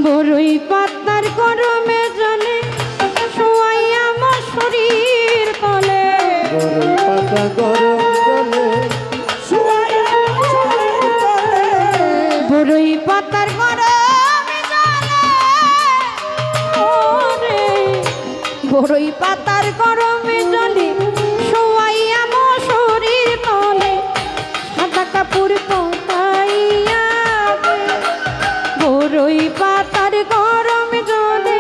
বড়ই পাতার গরমে জলে শোয়াইয়া আমার শরীর তলে বড়ই পাতা গরম জলে শুয়াইয়া শরীর তলে বড়ই পাতার গরমে জলে ওরে বড়ই পাতার গরমে জলে শোয়াইয়া আমার শরীর তলে সাদা কাপড় পরাইয়া বড়ই পাতার গরমে জলে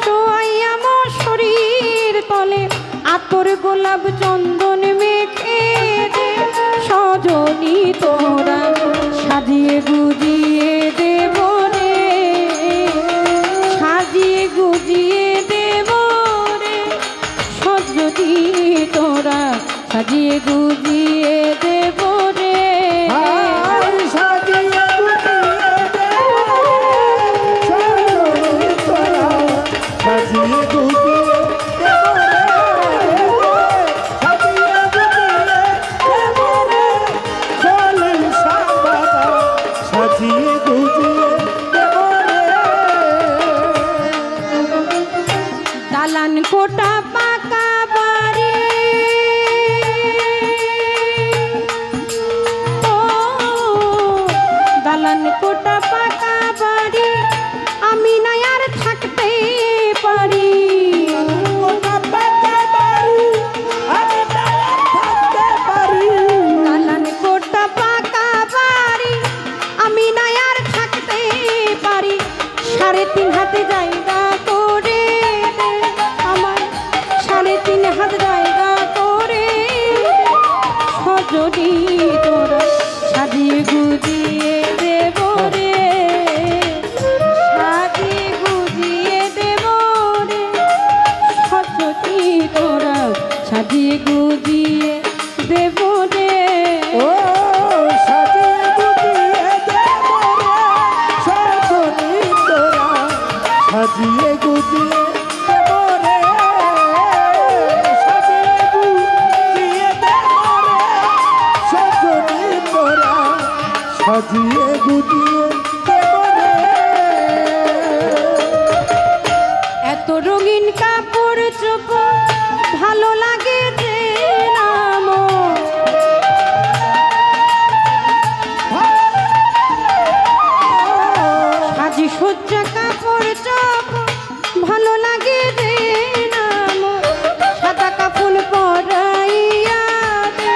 শোয়াইয়া আমার শরীর তলে আতর গোলাপ চন্দন মেখে দে সজনী তোরা সাজিয়ে গুজিয়ে দেব রে সাজিয়ে গুজিয়ে দেব রে সজনী তোরা সাজিয়ে গুজিয়ে দেব রে আর সাজিয়ে গুজিয়ে দেব সজনী তোরা সাজিয়ে গুজিয়ে দেব রে সাজিয়ে গুজিয়ে দেব রে চলেন সাবাবা সাজিয়ে গুজিয়ে দেব রে দালান কোটা পাকা বাড়ি ও দালান কোটা পাকা বাড়ি আমি না আর থাকতে পারি কোটা পাকা বাড়ি আমি না আর থাকতে পারি দালান কোটা পাকা বাড়ি আমি না আর থাকতে পারি 3.5 হাতে জায়গা করে দে আমার 3.5 হাত জায়গা করে সজনী তোরা সাজিয়ে গুজিয়ে দেব রে সাজিয়ে গুজিয়ে দেব রে সজনী তোরা সাজিয়ে গুজিয়ে দেব রে ও সাজিয়ে গুজিয়ে দেব রে সজনী তোরা সাজিয়ে গুজিয়ে দেব রে সাজিয়ে গুজিয়ে দেব রে সজনী তোরা সাজিয়ে গুজিয়ে দেব রে এত রঙিন কাপড় চোপড় ভালো লাগে যে নাম সাজি সজ্জা কাপড় চোপড় ভালো লাগে যে নাম সাদা কাপড় পরাইয়া দে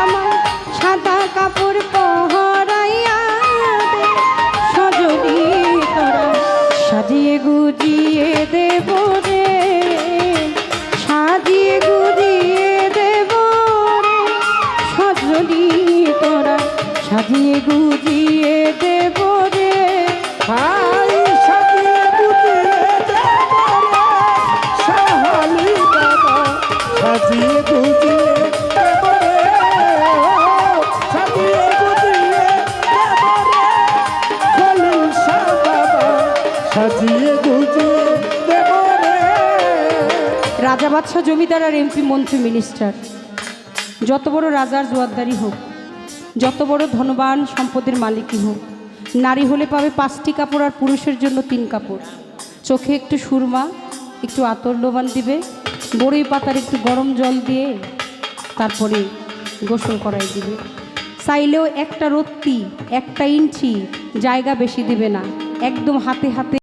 আমার সাদা কাপড় পরাইয়া দে সজনী তোরা সাজিয়ে গুজিয়ে দেব রে সাজিয়ে গুজিয়ে দেব রে সজনী তোরা সাজিয়ে গুজিয়ে দেব রে ভাই সাজিয়ে গুজিয়ে দেব রে সাহালি বাবা সাজিয়ে গুজিয়ে দেব রে সাজিয়ে গুজিয়ে দেব রে খলিল শাহ বাবা সাজিয়ে গুজিয়ে দেব রে রাজা বাদশাহ জমিদার আর এমপি মন্ত্রী মিনিস্টার যত বড় রাজার জোয়ারদারি হোক যত বড় ধনবান সম্পদের মালিকই হোক নারী হলে পাবে 5টি কাপড় আর পুরুষের জন্য 3 কাপড় চোখে একটু সুরমা একটু আতর লোবান দিবে বড়ই পাতার একটু গরম জল দিয়ে তারপরে গোসল করাই দিবে চাইলেও একটা রত্তি 1 ইঞ্চি জায়গা বেশি দিবে না একদম হাতে হাতে